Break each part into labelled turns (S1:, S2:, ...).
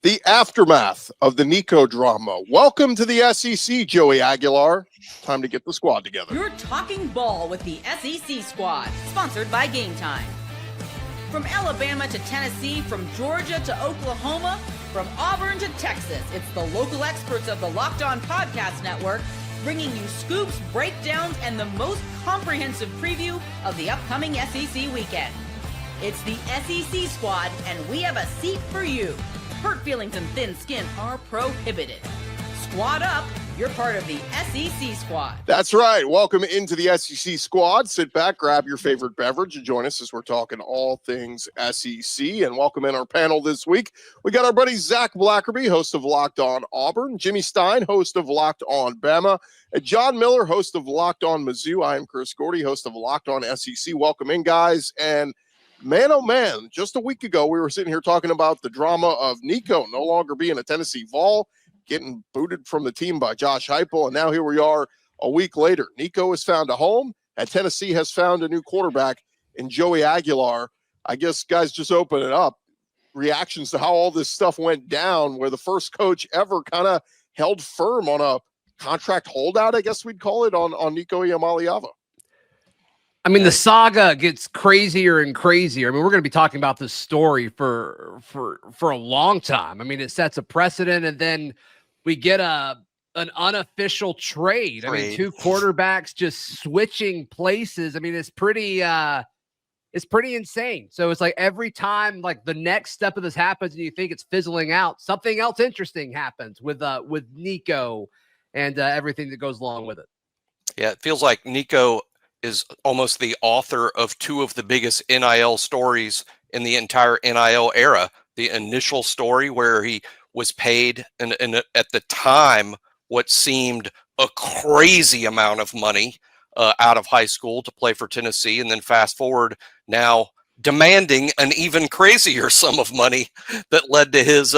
S1: The aftermath of the Nico drama. Welcome to the SEC, Joey Aguilar. Time to get the squad together.
S2: You're talking ball with the SEC squad, sponsored by Game Time. From Alabama to Tennessee, from Georgia to Oklahoma, from Auburn to Texas, it's the local experts of the Locked On Podcast Network bringing you scoops, breakdowns, and the most comprehensive preview of the upcoming SEC weekend. It's the SEC squad, and we have a seat for you. Hurt feelings and thin skin are prohibited. Squad up, you're part of the SEC squad.
S1: That's right. Welcome into the SEC squad. Sit back, grab your favorite beverage, and join us as we're talking all things SEC. And welcome in our panel this week. We got our buddy Zach Blackerby, host of Locked On Auburn, Jimmy Stein, host of Locked On Bama, and John Miller, host of Locked On Mizzou. I am Chris Gordy, host of Locked On SEC. Welcome in, guys. And man, oh man, just a week ago, we were sitting here talking about the drama of Nico no longer being a Tennessee Vol, getting booted from the team by Josh Heupel, and now here we are a week later. Nico has found a home, and Tennessee has found a new quarterback in Joey Aguilar. I guess, guys, just open it up. Reactions to how all this stuff went down, where the first coach ever kind of held firm on a contract holdout, I guess we'd call it, on Nico Iamaliava.
S3: I mean, the saga gets crazier and crazier. I mean, we're going to be talking about this story for a long time. I mean, it sets a precedent, and then we get an unofficial trade. I mean, two quarterbacks just switching places. I mean, it's pretty insane. So it's like every time, like the next step of this happens, and you think it's fizzling out, something else interesting happens with Nico and everything that goes along with it.
S4: Yeah, it feels like Nico is almost the author of two of the biggest NIL stories in the entire NIL era. The initial story where he was paid and at the time what seemed a crazy amount of money out of high school to play for Tennessee, and then fast forward now demanding an even crazier sum of money that led to his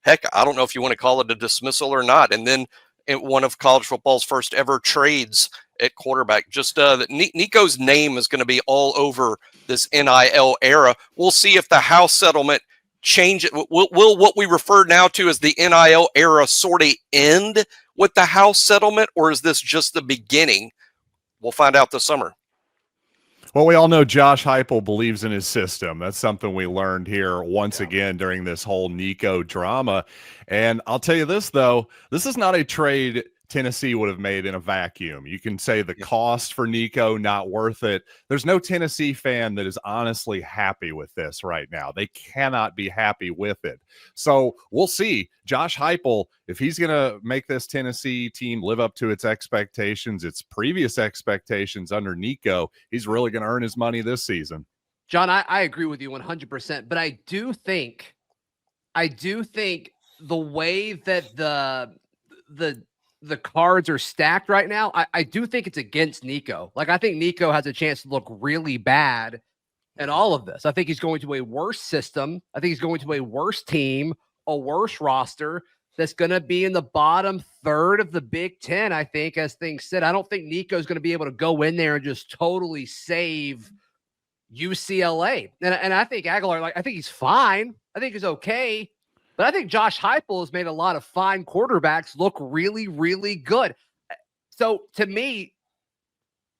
S4: heck, I don't know if you want to call it a dismissal or not, and then in one of college football's first ever trades at quarterback. Just Nico's name is going to be all over this NIL era. We'll see if the House settlement change it. Will what we refer now to as the NIL era sort of end with the House settlement, or is this just the beginning? We'll find out this summer.
S5: Well, we all know Josh Heupel believes in his system. That's something we learned here once again during this whole Nico drama. And I'll tell you this, though, this is not a trade Tennessee would have made in a vacuum. You can say the cost for Nico, not worth it. There's no Tennessee fan that is honestly happy with this right now. They cannot be happy with it. So we'll see. Josh Heupel, if he's going to make this Tennessee team live up to its expectations, its previous expectations under Nico, he's really going to earn his money this season.
S3: John, I agree with you 100%, but I do think the way that the cards are stacked right now, I do think it's against Nico. Like, I think Nico has a chance to look really bad in all of this. I think he's going to a worse system. I think he's going to a worse team, a worse roster that's going to be in the bottom third of the Big Ten, I think, as things sit. I don't think Nico's going to be able to go in there and just totally save UCLA. And I think Aguilar, I think he's fine. I think he's okay. But I think Josh Heupel has made a lot of fine quarterbacks look really, really good. So to me,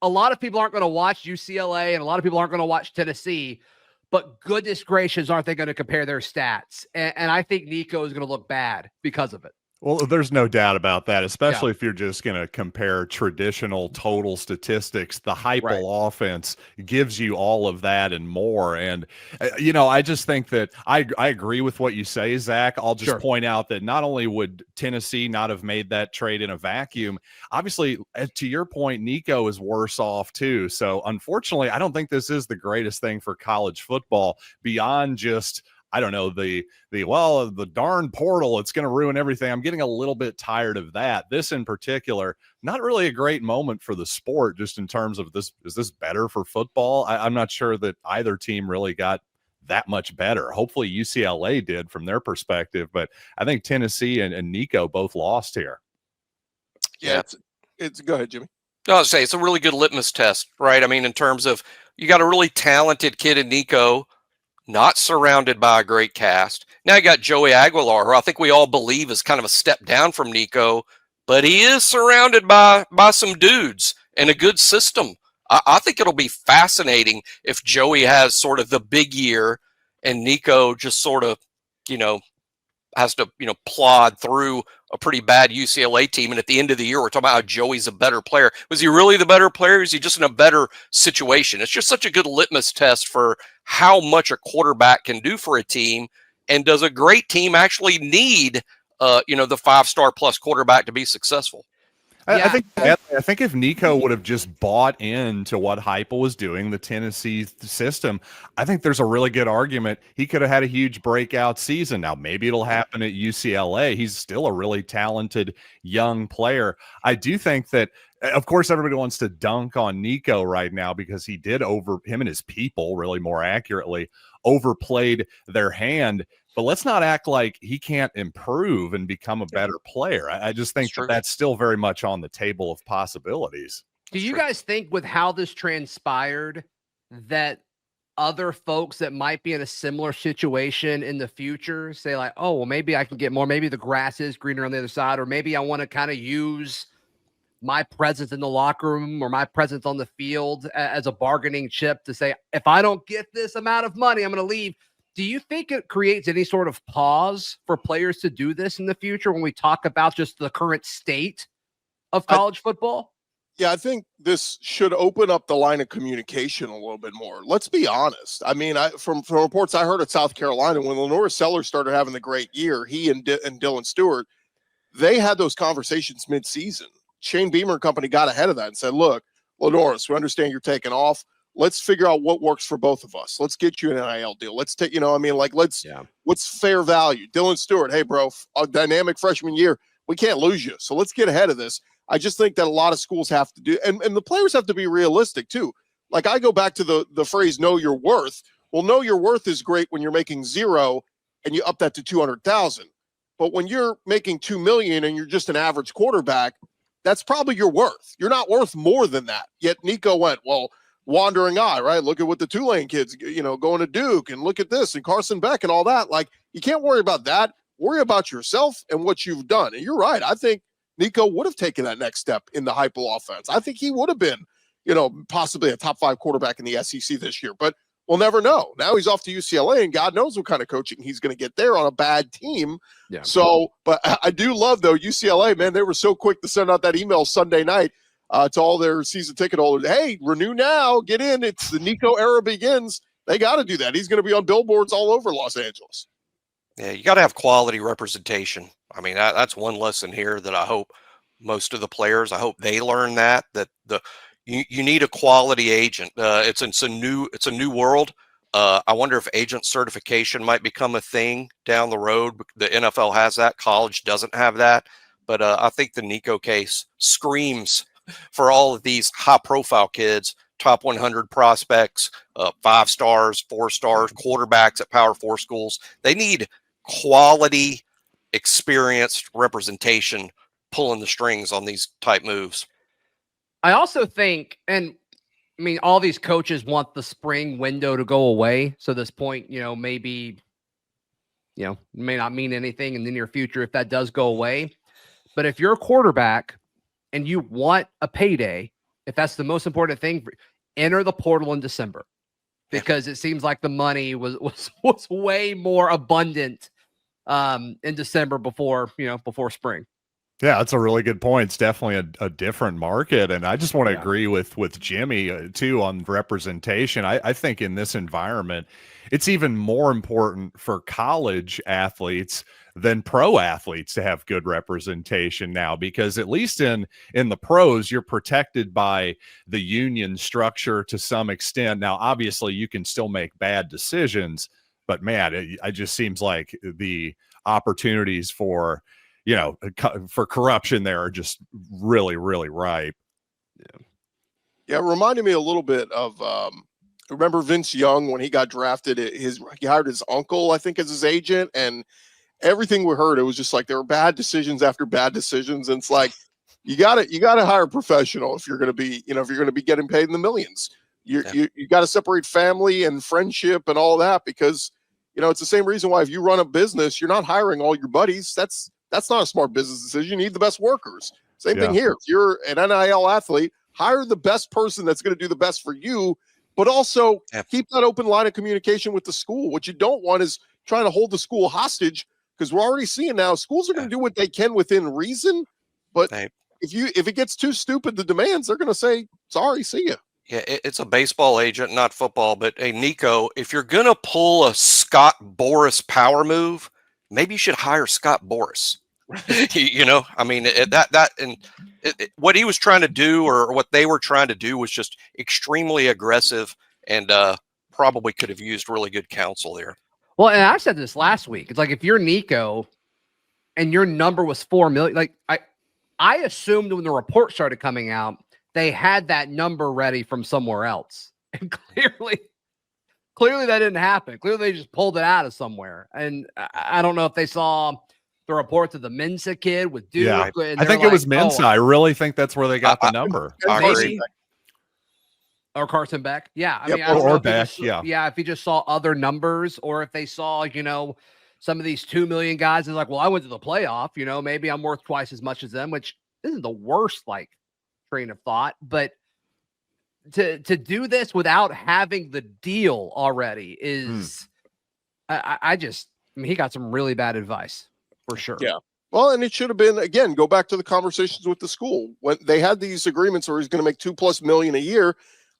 S3: a lot of people aren't going to watch UCLA and a lot of people aren't going to watch Tennessee, but goodness gracious, aren't they going to compare their stats? And I think Nico is going to look bad because of it.
S5: Well, there's no doubt about that, especially if you're just going to compare traditional total statistics. The Heupel offense gives you all of that and more. And, I just think that I agree with what you say, Zach. I'll just point out that not only would Tennessee not have made that trade in a vacuum, obviously, to your point, Nico is worse off too. So, unfortunately, I don't think this is the greatest thing for college football beyond just – I don't know, the darn portal, it's going to ruin everything. I'm getting a little bit tired of that. This in particular, not really a great moment for the sport, just in terms of this. Is this better for football? I'm not sure that either team really got that much better. Hopefully UCLA did from their perspective, but I think Tennessee and Nico both lost here.
S1: Yeah, it's go ahead, Jimmy.
S4: I was say it's a really good litmus test, right? I mean, in terms of you got a really talented kid in Nico not surrounded by a great cast. Now you got Joey Aguilar, who I think we all believe is kind of a step down from Nico, but he is surrounded by some dudes and a good system. I think it'll be fascinating if Joey has sort of the big year and Nico just sort of, has to, plod through a pretty bad UCLA team. And at the end of the year, we're talking about how Joey's a better player. Was he really the better player? Is he just in a better situation? It's just such a good litmus test for how much a quarterback can do for a team. And does a great team actually need, the 5-star plus quarterback to be successful?
S5: I think if Nico would have just bought into what Heupel was doing, the Tennessee system, I think there's a really good argument he could have had a huge breakout season. Now, maybe it'll happen at UCLA. He's still a really talented young player. I do think that, of course, everybody wants to dunk on Nico right now because he did him and his people, really more accurately, overplayed their hand. But let's not act like he can't improve and become a better player. I just think that's still very much on the table of possibilities.
S3: Do you guys think with how this transpired that other folks that might be in a similar situation in the future say like, oh, well, maybe I can get more. Maybe the grass is greener on the other side, or maybe I want to kind of use my presence in the locker room or my presence on the field as a bargaining chip to say, if I don't get this amount of money, I'm going to leave. Do you think it creates any sort of pause for players to do this in the future when we talk about just the current state of college football?
S1: Yeah, I think this should open up the line of communication a little bit more. Let's be honest. I mean, from reports I heard at South Carolina, when Lenore Sellers started having the great year, he and Dylan Stewart, they had those conversations mid-season. Shane Beamer and company got ahead of that and said, look, Lenore, we understand you're taking off. Let's figure out what works for both of us. Let's get you an NIL deal. Let's take, what's fair value? Dylan Stewart, hey, bro, a dynamic freshman year. We can't lose you. So let's get ahead of this. I just think that a lot of schools have to do, and the players have to be realistic too. Like I go back to the phrase, know your worth. Well, know your worth is great when you're making 0 and you up that to 200,000. But when you're making 2 million and you're just an average quarterback, that's probably your worth. You're not worth more than that. Yet Nico went, well, wandering eye, right? Look at what the Tulane kids, going to Duke, and look at this and Carson Beck and all that. Like, you can't worry about that. Worry about yourself and what you've done. And you're right. I think Nico would have taken that next step in the Heupel offense. I think he would have been, possibly a top 5 quarterback in the SEC this year, but we'll never know. Now he's off to UCLA and God knows what kind of coaching he's going to get there on a bad team. Yeah. So, but I do love though, UCLA, man, they were so quick to send out that email Sunday night to all their season ticket holders. Hey, renew now, get in. It's the Nico era begins. They got to do that. He's going to be on billboards all over Los Angeles.
S4: Yeah, you got to have quality representation. I mean, that's one lesson here that I hope most of the players, I hope they learn that you need a quality agent. It's a new world. I wonder if agent certification might become a thing down the road. The NFL has that. College doesn't have that. But I think the Nico case screams for all of these high-profile kids, top 100 prospects, 5 stars, 4 stars, quarterbacks at Power 4 schools. They need quality, experienced representation pulling the strings on these type moves.
S3: I also think, and I mean, all these coaches want the spring window to go away. So this point, maybe, may not mean anything in the near future if that does go away. But if you're a quarterback and you want a payday, if that's the most important thing, enter the portal in December, because it seems like the money was way more abundant in December before spring.
S5: Yeah, that's a really good point. It's definitely a different market. And I just want to agree with Jimmy too on representation. I think in this environment, it's even more important for college athletes than pro athletes to have good representation now, because at least in the pros, you're protected by the union structure to some extent. Now, obviously you can still make bad decisions, but man, it just seems like the opportunities for corruption there are just really, really ripe.
S1: Yeah. It reminded me a little bit of, remember Vince Young when he got drafted, he hired his uncle, I think, as his agent, and everything we heard, it was just like there were bad decisions after bad decisions. And it's like, you gotta hire a professional if you're going to be, if you're going to be getting paid in the millions. You got to separate family and friendship and all that, because it's the same reason why if you run a business, you're not hiring all your buddies. That's not a smart business decision. You need the best workers. Same thing here. If you're an NIL athlete, hire the best person that's going to do the best for you, but also keep that open line of communication with the school. What you don't want is trying to hold the school hostage, because we're already seeing now schools are going to do what they can within reason. But if it gets too stupid, the demands, they're going to say, sorry, see you.
S4: Yeah, it's a baseball agent, not football. But hey, Nico, if you're going to pull a Scott Boras power move, maybe you should hire Scott Boras. I mean, what he was trying to do, or what they were trying to do, was just extremely aggressive, and probably could have used really good counsel there.
S3: Well, and I said this last week. It's like, if you're Nico and your number was 4 million, like I assumed when the report started coming out, they had that number ready from somewhere else. And clearly that didn't happen. Clearly they just pulled it out of somewhere. And I don't know if they saw the reports of the Mensa kid with Duke.
S5: Yeah, I think it was Mensa. I really think that's where they got the number.
S3: Or Carson Beck. Yeah. I mean,
S5: or Beck.
S3: Yeah. If he just saw other numbers, or if they saw, some of these 2 million guys is like, well, I went to the playoff, maybe I'm worth twice as much as them, which isn't the worst, train of thought. But to do this without having the deal already is, I mean, he got some really bad advice for sure.
S1: Yeah. Well, and it should have been, again, go back to the conversations with the school when they had these agreements where he's going to make $2+ million a year.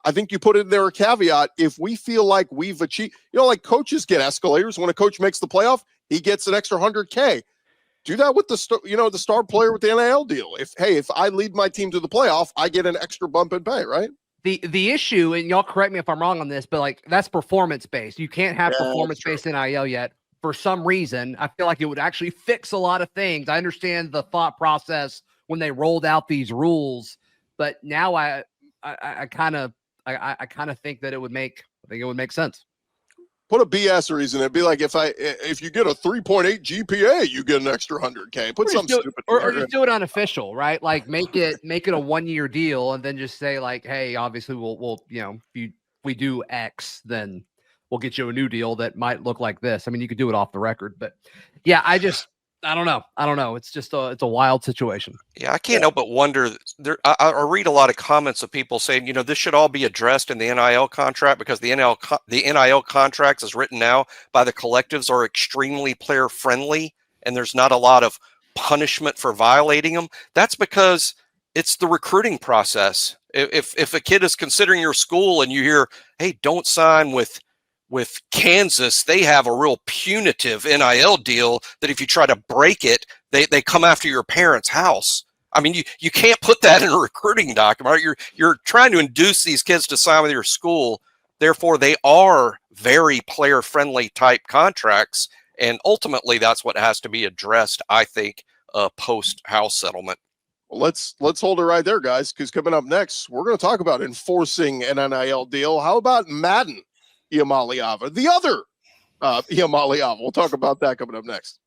S1: I think you put in there a caveat. If we feel like we've achieved, like coaches get escalators. When a coach makes the playoff, he gets an extra $100K. Do that with the star player with the NIL deal. If I lead my team to the playoff, I get an extra bump in pay, right?
S3: The issue, and y'all correct me if I'm wrong on this, but that's performance based. You can't have performance based NIL yet. For some reason, I feel like it would actually fix a lot of things. I understand the thought process when they rolled out these rules, but now I kind of think that it would make sense.
S1: Put a BS reason. It'd be like if you get a 3.8 GPA, you get an extra $100K. Put something stupid.
S3: Or just do it unofficial, right? Like make it a 1-year deal, and then just say hey, obviously we'll if we do X, then we'll get you a new deal that might look like this. I mean, you could do it off the record, but yeah, I don't know. It's just it's a wild situation.
S4: Yeah, I can't help but wonder. I read a lot of comments of people saying, this should all be addressed in the NIL contract, because the NIL contracts as written now by the collectives are extremely player friendly, and there's not a lot of punishment for violating them. That's because it's the recruiting process. If a kid is considering your school and you hear, hey, don't sign with Kansas, they have a real punitive NIL deal that if you try to break it, they come after your parents' house. I mean, you can't put that in a recruiting document. You're trying to induce these kids to sign with your school. Therefore, they are very player-friendly type contracts, and ultimately, that's what has to be addressed, I think, post-house settlement.
S1: Well, let's hold it right there, guys, because coming up next, we're going to talk about enforcing an NIL deal. How about Madden? Iamaleava, the other Iamaleava. We'll talk about that coming up next.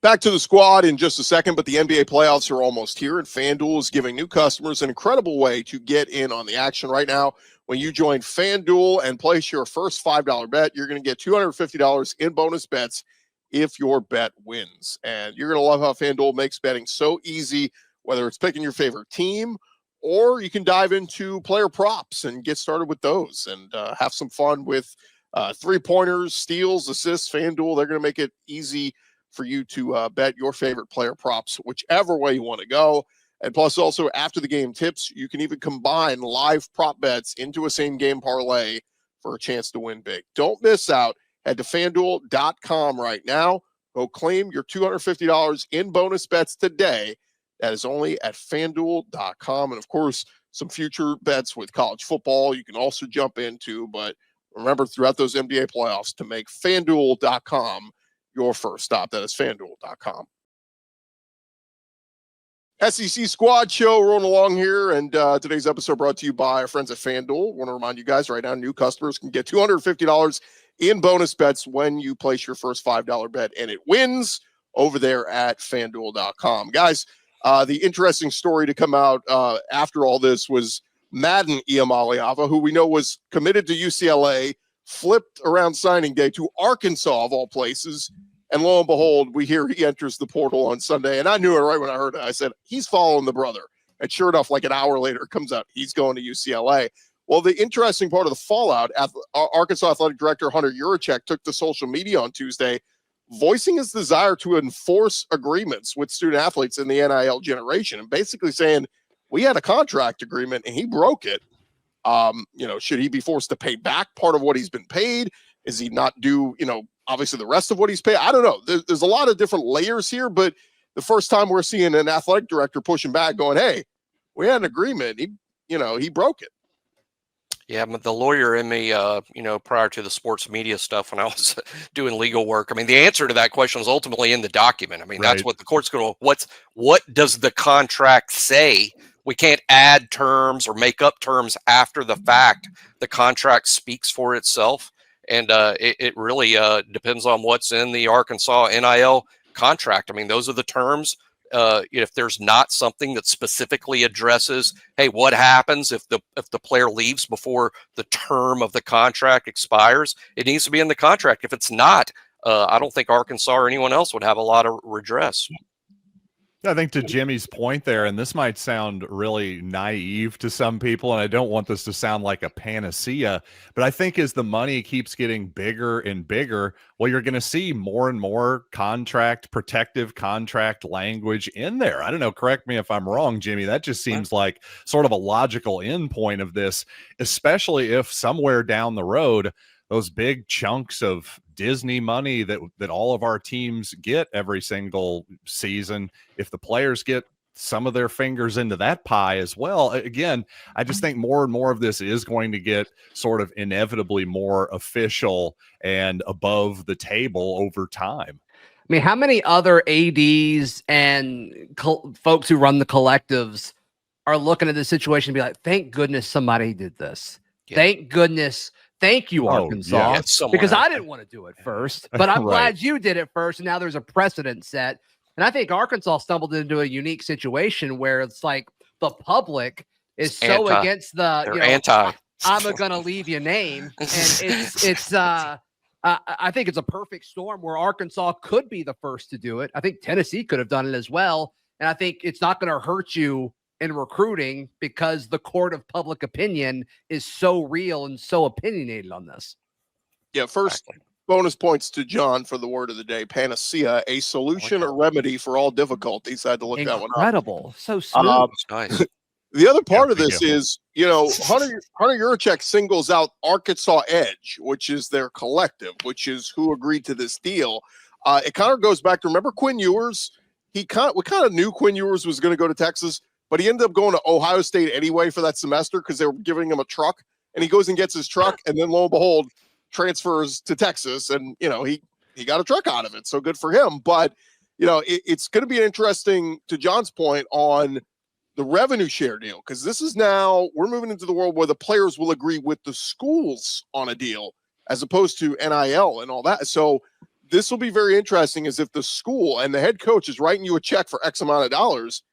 S1: Back to the squad in just a second, but the NBA playoffs are almost here, and FanDuel is giving new customers an incredible way to get in on the action right now. When you join FanDuel and place your first $5 bet, you're going to get $250 in bonus bets if your bet wins. And you're going to love how FanDuel makes betting so easy, whether it's picking your favorite team, or you can dive into player props and get started with those and have some fun with 3-pointers, steals, assists. FanDuel, they're going to make it easy for you to bet your favorite player props, whichever way you want to go. And plus, also, after the game tips, you can even combine live prop bets into a same-game parlay for a chance to win big. Don't miss out. Head to FanDuel.com right now. Go claim your $250 in bonus bets today. That is only at FanDuel.com. And, of course, some future bets with college football you can also jump into. But remember, throughout those NBA playoffs, to make FanDuel.com your first stop. That is FanDuel.com. SEC Squad Show rolling along here. And today's episode brought to you by our friends at FanDuel. Want to remind you guys right now, new customers can get $250 in bonus bets when you place your first $5 bet and it wins over there at FanDuel.com. Guys, The interesting story to come out after all this was Madden Iamaleava, who we know was committed to UCLA, flipped around signing day to Arkansas, of all places. And lo and behold, we hear he enters the portal on Sunday. And I knew it right when I heard it. I said, he's following the brother. And sure enough, like an hour later, it comes out, he's going to UCLA. Well, the interesting part of the fallout, Arkansas Athletic Director Hunter Yurachek took to social media on Tuesday, voicing his desire to enforce agreements with student athletes in the NIL generation and basically saying, we had a contract agreement and he broke it. Should he be forced to pay back part of what he's been paid? Is he not due, obviously the rest of what he's paid? I don't know. There's a lot of different layers here, but the first time we're seeing an athletic director pushing back going, hey, we had an agreement. He broke it.
S4: Yeah, but the lawyer in me, prior to the sports media stuff when I was doing legal work, I mean, the answer to that question was ultimately in the document. I mean, That's what the court's going to, what does the contract say? We can't add terms or make up terms after the fact. The contract speaks for itself. And it really depends on what's in the Arkansas NIL contract. I mean, those are the terms. If there's not something that specifically addresses, hey, what happens if the player leaves before the term of the contract expires? It needs to be in the contract. If it's not, I don't think Arkansas or anyone else would have a lot of redress.
S5: I think to Jimmy's point there, and this might sound really naive to some people, and I don't want this to sound like a panacea, but I think as the money keeps getting bigger and bigger, well, you're going to see more and more protective contract language in there. I don't know, correct me if I'm wrong, Jimmy. That just seems like sort of a logical endpoint of this, especially if somewhere down the road, those big chunks of Disney money that all of our teams get every single season, if the players get some of their fingers into that pie as well, again, I just think more and more of this is going to get sort of inevitably more official and above the table over time.
S3: I mean, how many other ADs and folks who run the collectives are looking at this situation and be like, thank goodness somebody did this. Yeah. Thank goodness. Thank you, Arkansas, because I didn't want to do it first, but I'm glad you did it first. And now there's a precedent set. And I think Arkansas stumbled into a unique situation where it's like the public is so against the, I'm going to leave your name. And I think it's a perfect storm where Arkansas could be the first to do it. I think Tennessee could have done it as well. And I think it's not going to hurt you in recruiting because the court of public opinion is so real and so opinionated on this.
S1: Yeah, first bonus points to John for the word of the day. Panacea, a solution or remedy for all difficulties. I had to look that one up.
S3: Incredible. So smooth.
S4: Nice.
S1: The other part of this is, Hunter Yurachek singles out Arkansas Edge, which is their collective, which is who agreed to this deal. It kind of goes back to, remember Quinn Ewers? We kind of knew Quinn Ewers was going to go to Texas, but he ended up going to Ohio State anyway for that semester because they were giving him a truck, and he goes and gets his truck, and then lo and behold, transfers to Texas, and he got a truck out of it. So good for him. But it's going to be interesting, to John's point, on the revenue share deal, because this is now we're moving into the world where the players will agree with the schools on a deal as opposed to NIL and all that. So this will be very interesting, is if the school and the head coach is writing you a check for X amount of dollars.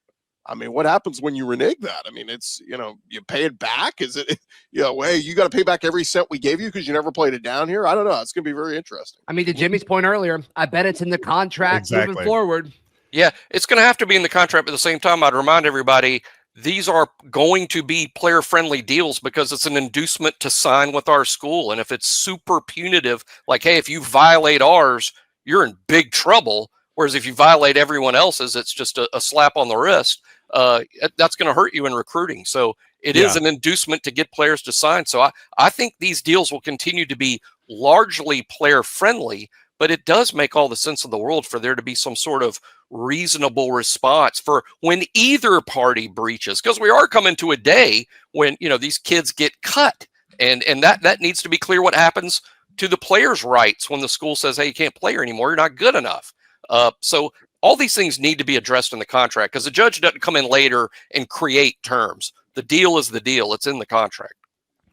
S1: I mean, what happens when you renege that? I mean, it's, you pay it back. Is it, hey, you got to pay back every cent we gave you because you never played it down here? I don't know. It's going to be very interesting.
S3: I mean, to Jimmy's point earlier, I bet it's in the contract moving forward.
S4: Yeah, it's going to have to be in the contract. But at the same time, I'd remind everybody, these are going to be player-friendly deals because it's an inducement to sign with our school. And if it's super punitive, like, hey, if you violate ours, you're in big trouble. Whereas if you violate everyone else's, it's just a slap on the wrist. That's going to hurt you in recruiting. So it is an inducement to get players to sign. So I think these deals will continue to be largely player-friendly, but it does make all the sense in the world for there to be some sort of reasonable response for when either party breaches, because we are coming to a day when these kids get cut, and that needs to be clear. What happens to the players' rights when the school says, hey, you can't play here anymore, you're not good enough. So all these things need to be addressed in the contract, because the judge doesn't come in later and create terms. The deal is the deal. It's in the contract.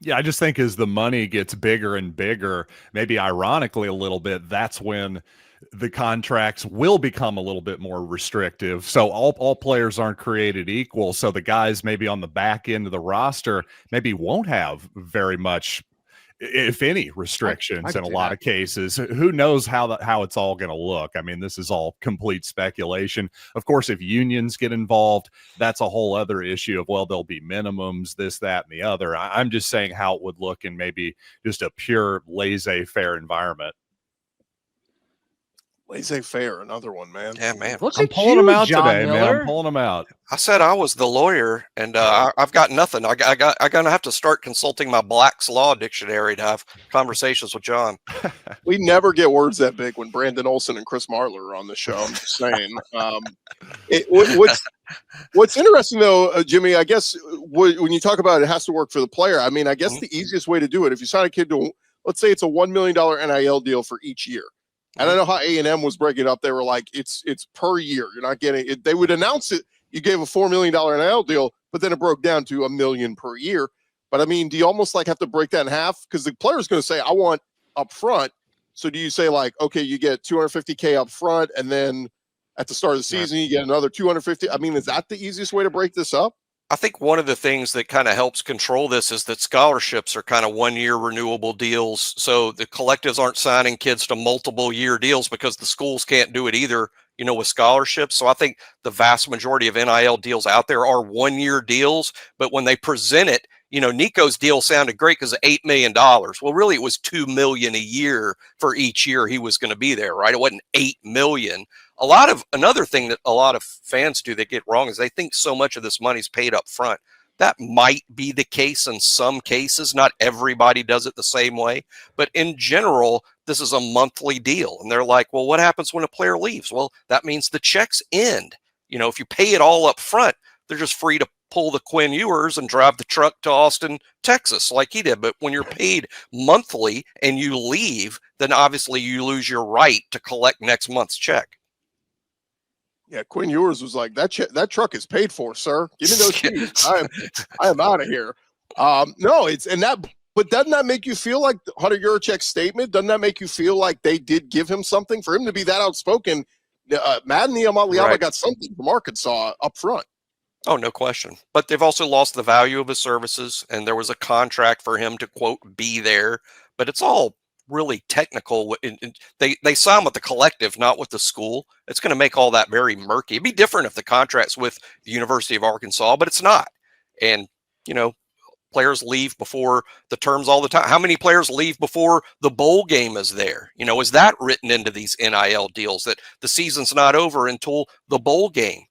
S5: Yeah, I just think as the money gets bigger and bigger, maybe ironically a little bit, that's when the contracts will become a little bit more restrictive. So all players aren't created equal. So the guys maybe on the back end of the roster maybe won't have very much, if any, restrictions in a lot of cases. Who knows how it's all going to look? I mean, this is all complete speculation. Of course, if unions get involved, that's a whole other issue of, well, there'll be minimums, this, that, and the other. I'm just saying how it would look in maybe just a pure laissez-faire environment.
S1: Laissez-faire, another one, man.
S4: Yeah, man.
S5: I'm pulling them out
S3: John
S5: today,
S3: Miller.
S5: man. I'm pulling them out.
S4: I said I was the lawyer, and I've got nothing. I'm gonna have to start consulting my Black's Law Dictionary to have conversations with John.
S1: We never get words that big when Brandon Olson and Chris Marler are on the show. I'm just saying. What's interesting though, Jimmy, I guess when you talk about it has to work for the player. I mean, I guess the easiest way to do it, if you sign a kid to, let's say it's a $1 million NIL deal for each year. And I know how A&M was breaking it up. They were like, it's per year. You're not getting it. They would announce it. You gave a $4 million NIL deal, but then it broke down to $1 million per year. But I mean, do you almost like have to break that in half? Because the player's going to say, I want up front. So do you say like, okay, you get $250K up front, and then at the start of the season, you get another 250? I mean, is that the easiest way to break this up?
S4: I think one of the things that kind of helps control this is that scholarships are kind of 1 year renewable deals. So the collectives aren't signing kids to multiple year deals because the schools can't do it either, with scholarships. So I think the vast majority of NIL deals out there are 1 year deals, but when they present it, Nico's deal sounded great because of $8 million. Well, really it was $2 million a year for each year he was going to be there, right? It wasn't $8 million. Another thing that a lot of fans do that get wrong is they think so much of this money's paid up front. That might be the case in some cases. Not everybody does it the same way, but in general, this is a monthly deal. And they're like, well, what happens when a player leaves? Well, that means the checks end. If you pay it all up front, they're just free to pull the Quinn Ewers and drive the truck to Austin, Texas, like he did. But when you're paid monthly and you leave, then obviously you lose your right to collect next month's check.
S1: Yeah, Quinn Ewers was like, that truck is paid for, sir. Give me those keys. I am out of here. No, but doesn't that make you feel like Hunter Yurachek's statement? Doesn't that make you feel like they did give him something for him to be that outspoken? Madden Iamaleava got something from Arkansas up front.
S4: Oh, no question. But they've also lost the value of his services, and there was a contract for him to, quote, be there. But it's all really technical. They sign with the collective, not with the school. It's going to make all that very murky. It'd be different if the contract's with the University of Arkansas, but it's not. And, players leave before the terms all the time. How many players leave before the bowl game is there? Is that written into these NIL deals that the season's not over until the bowl game?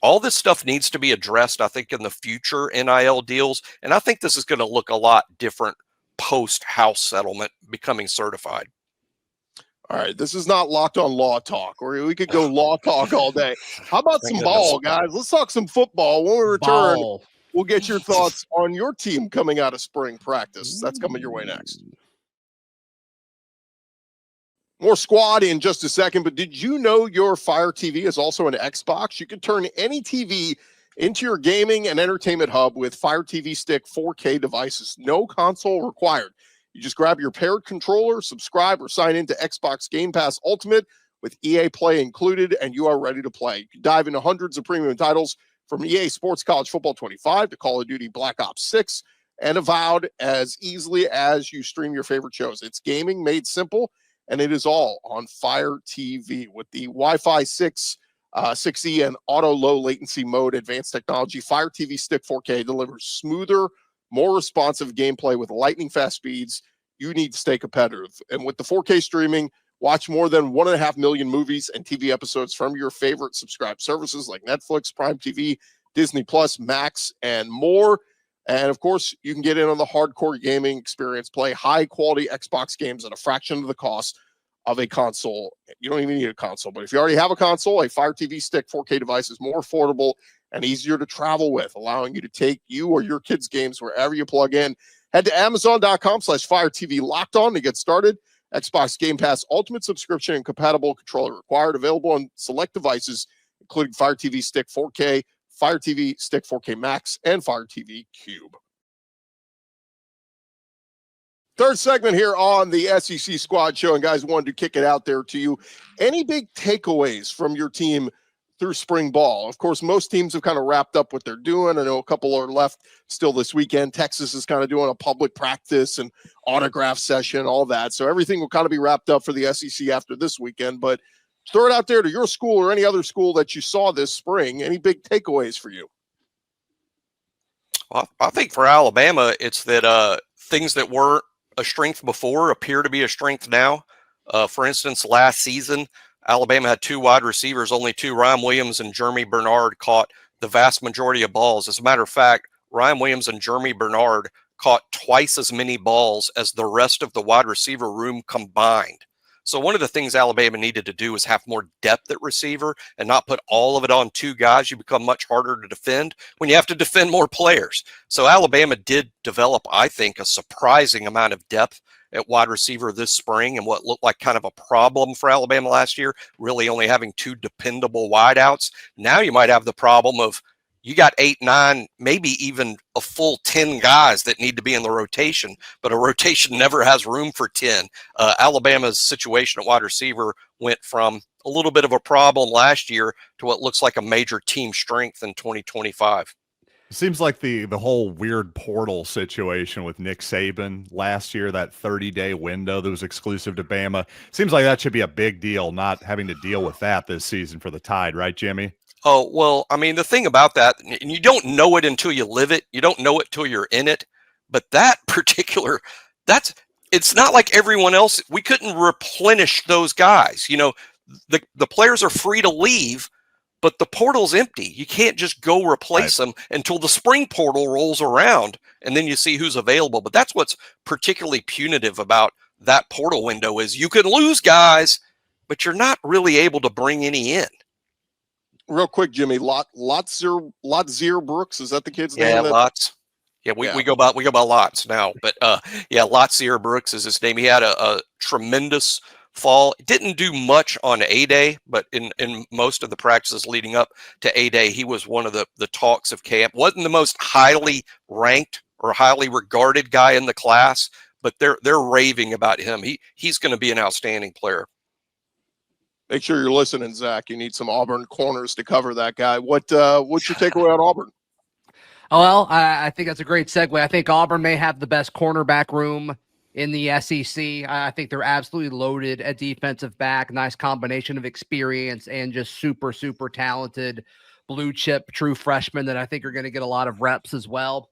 S4: All this stuff needs to be addressed, I think, in the future NIL deals. And I think this is going to look a lot different post-house settlement becoming certified.
S1: All right, this is not Locked On Law Talk, or we could go law talk all day. How about some ball, guys? Let's talk some football. When we return, we'll get your thoughts on your team coming out of spring practice. That's coming your way next. More squad in just a second, but did you know your Fire TV is also an Xbox? You can turn any TV into your gaming and entertainment hub with Fire TV Stick 4K devices. No console required. You just grab your paired controller, subscribe, or sign into Xbox Game Pass Ultimate with EA Play included, and you are ready to play. You can dive into hundreds of premium titles from EA Sports College Football 25 to Call of Duty Black Ops 6 and Avowed as easily as you stream your favorite shows. It's gaming made simple, and it is all on Fire TV with the Wi-Fi 6E and auto low latency mode advanced technology. Fire TV Stick 4K delivers smoother, more responsive gameplay with lightning fast speeds. You need to stay competitive. And with the 4K streaming, watch more than 1.5 million movies and TV episodes from your favorite subscribed services like Netflix, Prime TV, Disney Plus, Max, and more. And of course, you can get in on the hardcore gaming experience, play high quality Xbox games at a fraction of the cost of a console. You don't even need a console, but if you already have a console, a Fire TV Stick 4K device is more affordable and easier to travel with, allowing you to take you or your kids' games wherever you plug in. Head to Amazon.com/Fire TV Locked On to get started. Xbox Game Pass Ultimate subscription and compatible controller required. Available on select devices, including Fire TV Stick 4K, Fire TV Stick 4K Max, and Fire TV Cube. Third segment here on the SEC Squad Show, and guys, wanted to kick it out there to you. Any big takeaways from your team through spring ball? Of course, most teams have kind of wrapped up what they're doing. I know a couple are left still this weekend. Texas is kind of doing a public practice and autograph session, all that. So everything will kind of be wrapped up for the SEC after this weekend. But throw it out there to your school or any other school that you saw this spring. Any big takeaways for you?
S4: Well, I think for Alabama, it's that things that weren't a strength before appear to be a strength now. For instance, last season, Alabama had 2 wide receivers, only 2. Ryan Williams and Jeremy Bernard caught the vast majority of balls. As a matter of fact, Ryan Williams and Jeremy Bernard caught twice as many balls as the rest of the wide receiver room combined. So one of the things Alabama needed to do is have more depth at receiver and not put all of it on 2 guys. You become much harder to defend when you have to defend more players. So Alabama did develop, I think, a surprising amount of depth at wide receiver this spring, and what looked like kind of a problem for Alabama last year, really only having 2 dependable wideouts. Now you might have the problem of you got 8, 9, maybe even a full 10 guys that need to be in the rotation, but a rotation never has room for 10. Alabama's situation at wide receiver went from a little bit of a problem last year to what looks like a major team strength in 2025.
S5: It seems like the whole weird portal situation with Nick Saban last year, that 30-day window that was exclusive to Bama, seems like that should be a big deal, not having to deal with that this season for the Tide, right, Jimmy?
S4: Oh, well, I mean, the thing about that, and you don't know it until you live it. You don't know it till you're in it. But that particular, it's not like everyone else. We couldn't replenish those guys. You know, the players are free to leave, but the portal's empty. You can't just go replace them until the spring portal rolls around, and then you see who's available. But that's what's particularly punitive about that portal window is you can lose guys, but you're not really able to bring any in.
S1: Real quick, Jimmy, Lotzier Brooks, is that the kid's name?
S4: Yeah, Lots. Yeah, we go by Lots now, but yeah, Lotzier Brooks is his name. He had a tremendous fall. Didn't do much on A-Day, but in most of the practices leading up to A-Day, he was one of the talks of camp. Wasn't the most highly ranked or highly regarded guy in the class, but they're raving about him. He's going to be an outstanding player.
S1: Make sure you're listening, Zach. You need some Auburn corners to cover that guy. What's your takeaway on Auburn?
S3: Oh, well, I think that's a great segue. I think Auburn may have the best cornerback room in the SEC. I think they're absolutely loaded at defensive back. Nice combination of experience and just super, super talented blue chip true freshmen that I think are going to get a lot of reps as well.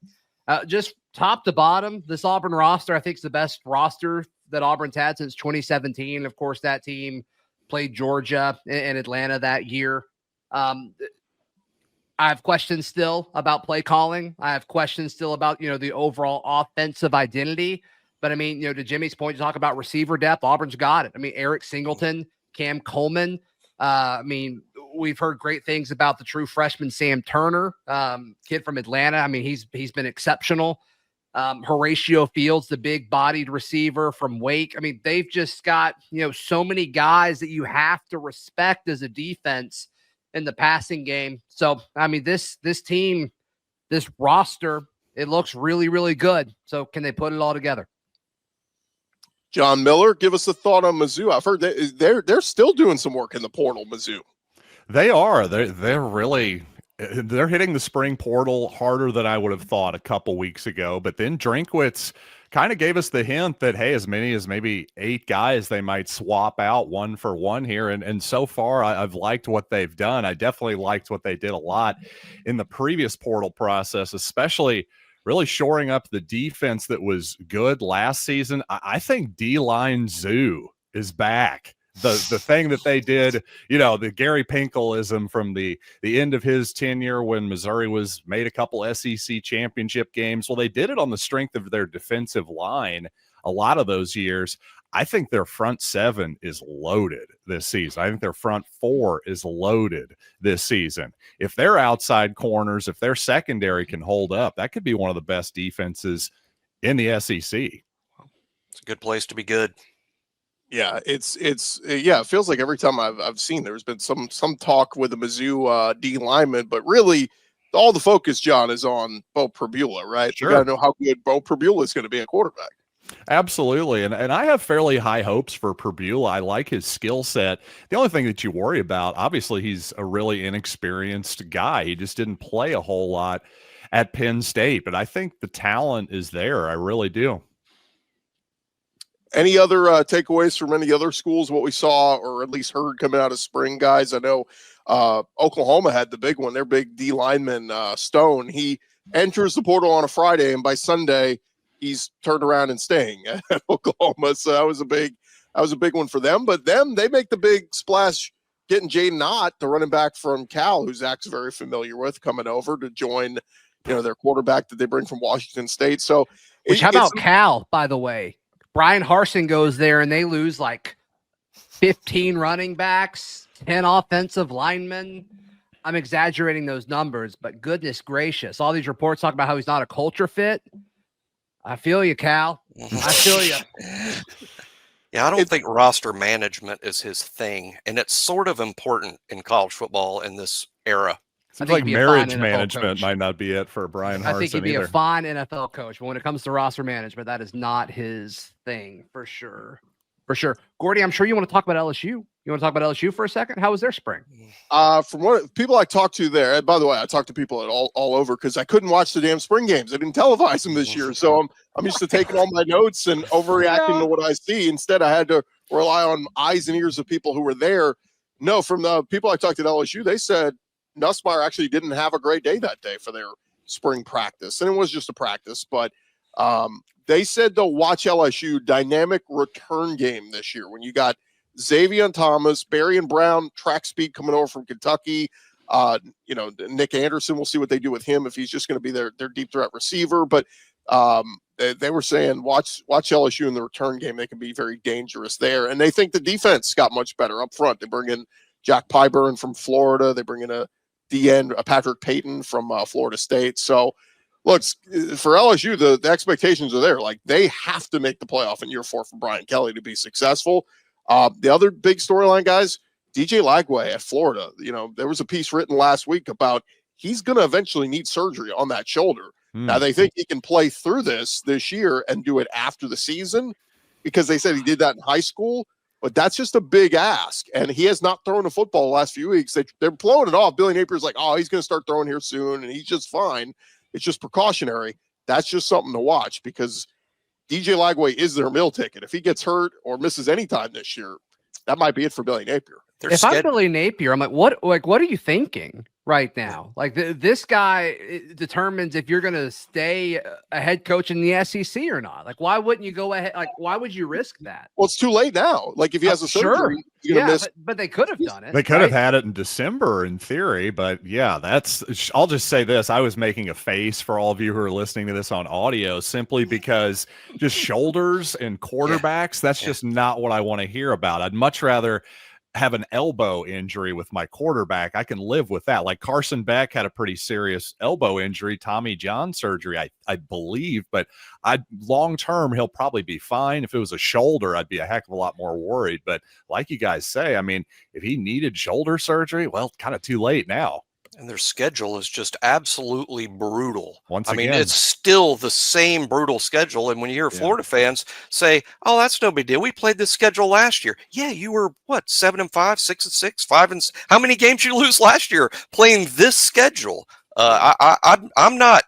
S3: Just top to bottom, this Auburn roster, I think, is the best roster that Auburn's had since 2017. Of course, that team played Georgia and Atlanta that year. I have questions still about play calling. I have questions still about, the overall offensive identity. But I mean, to Jimmy's point, you talk about receiver depth. Auburn's got it. I mean, Eric Singleton, Cam Coleman. I mean, we've heard great things about the true freshman Sam Turner, kid from Atlanta. I mean, he's been exceptional. Horatio Fields, the big-bodied receiver from Wake. I mean, they've just got, so many guys that you have to respect as a defense in the passing game. So, I mean, this team, this roster, it looks really, really good. So, can they put it all together?
S1: John Miller, give us a thought on Mizzou. I've heard they're still doing some work in the portal, Mizzou.
S5: They are. They're really they're hitting the spring portal harder than I would have thought a couple weeks ago. But then Drinkwitz kind of gave us the hint that, hey, as many as maybe 8 guys they might swap out 1 for 1 here. And so far, I've liked what they've done. I definitely liked what they did a lot in the previous portal process, especially really shoring up the defense that was good last season. I think D-line Zoo is back. The thing that they did, the Gary Pinkelism from the end of his tenure when Missouri was made a couple SEC championship games. Well, they did it on the strength of their defensive line a lot of those years. I think their front 7 is loaded this season. I think their front 4 is loaded this season. If their outside corners, if their secondary can hold up, that could be one of the best defenses in the SEC.
S4: It's a good place to be good.
S1: Yeah, it feels like every time I've seen there's been some talk with the Mizzou D lineman, but really all the focus, John, is on Bo Prabula, right?
S5: Sure.
S1: You got to know how good Bo Prabula is going to be a quarterback.
S5: Absolutely. And I have fairly high hopes for Perbula. I like his skill set. The only thing that you worry about, obviously, he's a really inexperienced guy. He just didn't play a whole lot at Penn State, but I think the talent is there. I really do.
S1: Any other takeaways from any other schools, what we saw or at least heard coming out of spring, guys? I know Oklahoma had the big one, their big D lineman, Stone. He enters the portal on a Friday, and by Sunday, he's turned around and staying at Oklahoma. So that was a big one for them. But they make the big splash getting Jaden Ott, the running back from Cal, who Zach's very familiar with, coming over to join, their quarterback that they bring from Washington State. So
S3: how about Cal, by the way? Brian Harsin goes there and they lose like 15 running backs, 10 offensive linemen. I'm exaggerating those numbers, but goodness gracious, all these reports talk about how he's not a culture fit. I feel you, Cal. I feel you.
S4: Yeah, I don't think roster management is his thing, and it's sort of important in college football in this era.
S5: Seems like marriage management might not be it for Brian Harsin.
S3: I think he'd be
S5: either.
S3: a fine NFL coach, but when it comes to roster management, that is not his thing for sure. For sure. Gordy, I'm sure you want to talk about LSU. You want to talk about LSU for a second? How was their spring?
S1: From what people I talked to there, and by the way, I talked to people all over because I couldn't watch the damn spring games. I didn't televise them this year. So I'm used to taking all my notes and overreacting to what I see. Instead, I had to rely on eyes and ears of people who were there. No, from the people I talked to at LSU, they said Nussmeier actually didn't have a great day that day for their spring practice. And it was just a practice, but they said they'll watch LSU dynamic return game this year when you got Xavier Thomas, Barry and Brown, track speed coming over from Kentucky. Nick Anderson, we'll see what they do with him if he's just going to be their deep threat receiver. But they were saying watch LSU in the return game. They can be very dangerous there. And they think the defense got much better up front. They bring in Jack Pyburn from Florida. They bring in a DN, Patrick Payton from Florida State. So, look, for LSU, the expectations are there. Like, they have to make the playoff in year 4 for Brian Kelly to be successful. The other big storyline, guys, DJ Lagway at Florida. There was a piece written last week about he's going to eventually need surgery on that shoulder. Now, they think he can play through this year and do it after the season because they said he did that in high school. But that's just a big ask, and he has not thrown a football the last few weeks. They're blowing it off. Billy Napier's like, oh, he's going to start throwing here soon, and he's just fine. It's just precautionary. That's just something to watch because DJ Lagway is their meal ticket. If he gets hurt or misses any time this year, that might be it for Billy Napier.
S3: I'm Billy Napier, I'm like, what are you thinking right now? Like this guy determines if you're going to stay a head coach in the SEC or not. Like, why wouldn't you go ahead? Like, why would you risk that?
S1: Well, it's too late now. Like, if he has a surgery, he's going to miss.
S3: But they could have done it.
S5: They could have had it in December in theory, but yeah, I'll just say this. I was making a face for all of you who are listening to this on audio simply because just shoulders and quarterbacks, that's just not what I want to hear about. I'd much rather have an elbow injury with my quarterback. I can live with that. Like Carson Beck had a pretty serious elbow injury, Tommy John surgery, I believe, but long term, he'll probably be fine. If it was a shoulder, I'd be a heck of a lot more worried. But like you guys say, I mean, if he needed shoulder surgery, well, kind of too late now.
S4: And their schedule is just absolutely brutal.
S5: I mean,
S4: it's still the same brutal schedule. And when you hear Florida fans say, oh, that's no big deal. We played this schedule last year. Yeah, you were, 7-5, 6-6, 5-6. How many games did you lose last year playing this schedule? I'm not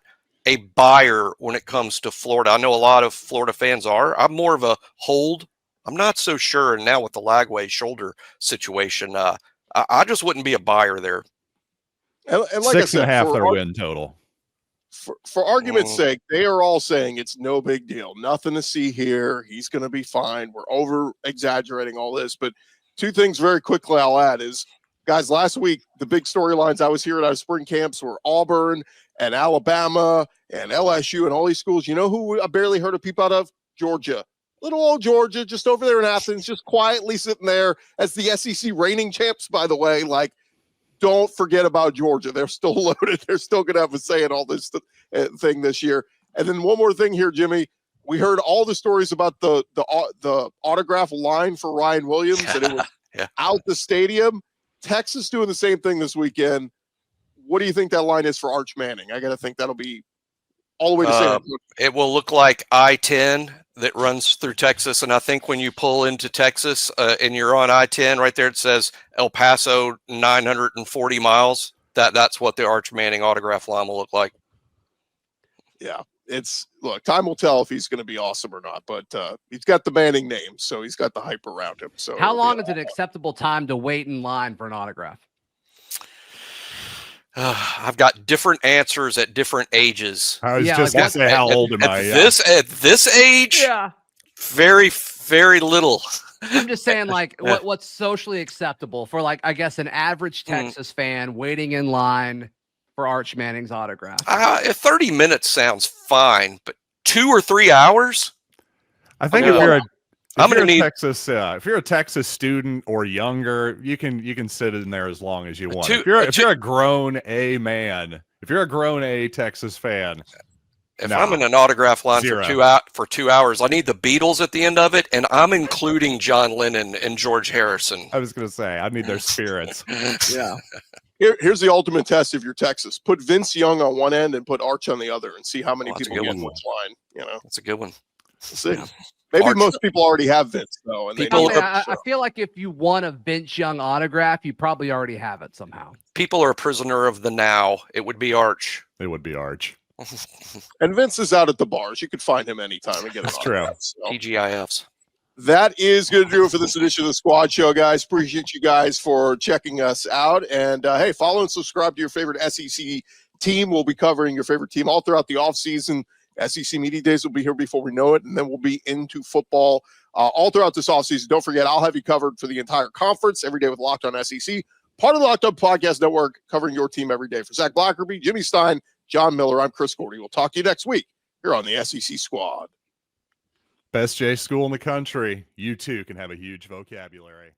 S4: a buyer when it comes to Florida. I know a lot of Florida fans are. I'm more of a hold. I'm not so sure. And now with the Lagway shoulder situation, I just wouldn't be a buyer there.
S1: And like
S5: 6.5 their win total.
S1: For argument's sake, they are all saying it's no big deal. Nothing to see here. He's going to be fine. We're over exaggerating all this. But two things very quickly I'll add is, guys, last week, the big storylines I was hearing out of spring camps were Auburn and Alabama and LSU and all these schools. You know who I barely heard a peep out of? Georgia. Little old Georgia, just over there in Athens, just quietly sitting there as the SEC reigning champs, by the way. Like, don't forget about Georgia. They're still loaded. They're still going to have a say in all this thing this year. And then one more thing here, Jimmy. We heard all the stories about the autograph line for Ryan Williams, and it was out the stadium. Texas doing the same thing this weekend. What do you think that line is for Arch Manning? I got to think that'll be all the way to San Antonio.
S4: It will look like I-10 that runs through Texas. And I think when you pull into Texas and you're on I-10, right there it says El Paso 940 miles. That's what the Arch Manning autograph line will look like.
S1: Yeah. Look, time will tell if he's going to be awesome or not, but he's got the Manning name, so he's got the hype around him. So
S3: how long is an acceptable time to wait in line for an autograph?
S4: I've got different answers at different ages.
S5: I was just going to say, how old am I?
S4: At this age,
S3: yeah,
S4: very, very little.
S3: I'm just saying, like, what's socially acceptable for, like, I guess, an average Texas fan waiting in line for Arch Manning's autograph?
S4: 30 minutes sounds fine, but 2 or 3 hours?
S5: I think if you're a Texas student or younger, you can sit in there as long as you want. If you're a grown A man, if you're a grown A Texas fan,
S4: I'm in an autograph line for 2 hours, I need the Beatles at the end of it, and I'm including John Lennon and George Harrison.
S5: I was going to say, I need their spirits.
S1: Yeah. Here's the ultimate test if you're Texas. Put Vince Young on one end and put Arch on the other and see how many people get in which line.
S4: That's a good one.
S1: We'll see. Maybe most people already have Vince, though. And
S3: I feel like if you want a Vince Young autograph, you probably already have it somehow.
S4: People are a prisoner of the now. It would be Arch.
S5: It would be Arch.
S1: And Vince is out at the bars. You could find him anytime and get an autograph.
S5: True.
S1: So.
S4: TGIFs.
S1: That is going to do it for this edition of the Squad Show, guys. Appreciate you guys for checking us out. And, hey, follow and subscribe to your favorite SEC team. We'll be covering your favorite team all throughout the offseason. SEC Media Days will be here before we know it, and then we'll be into football all throughout this offseason. Don't forget, I'll have you covered for the entire conference every day with Locked On SEC, part of the Locked On Podcast Network, covering your team every day. For Zach Blackerby, Jimmy Stein, John Miller, I'm Chris Gordy. We'll talk to you next week here on the SEC Squad.
S5: Best J school in the country. You too can have a huge vocabulary.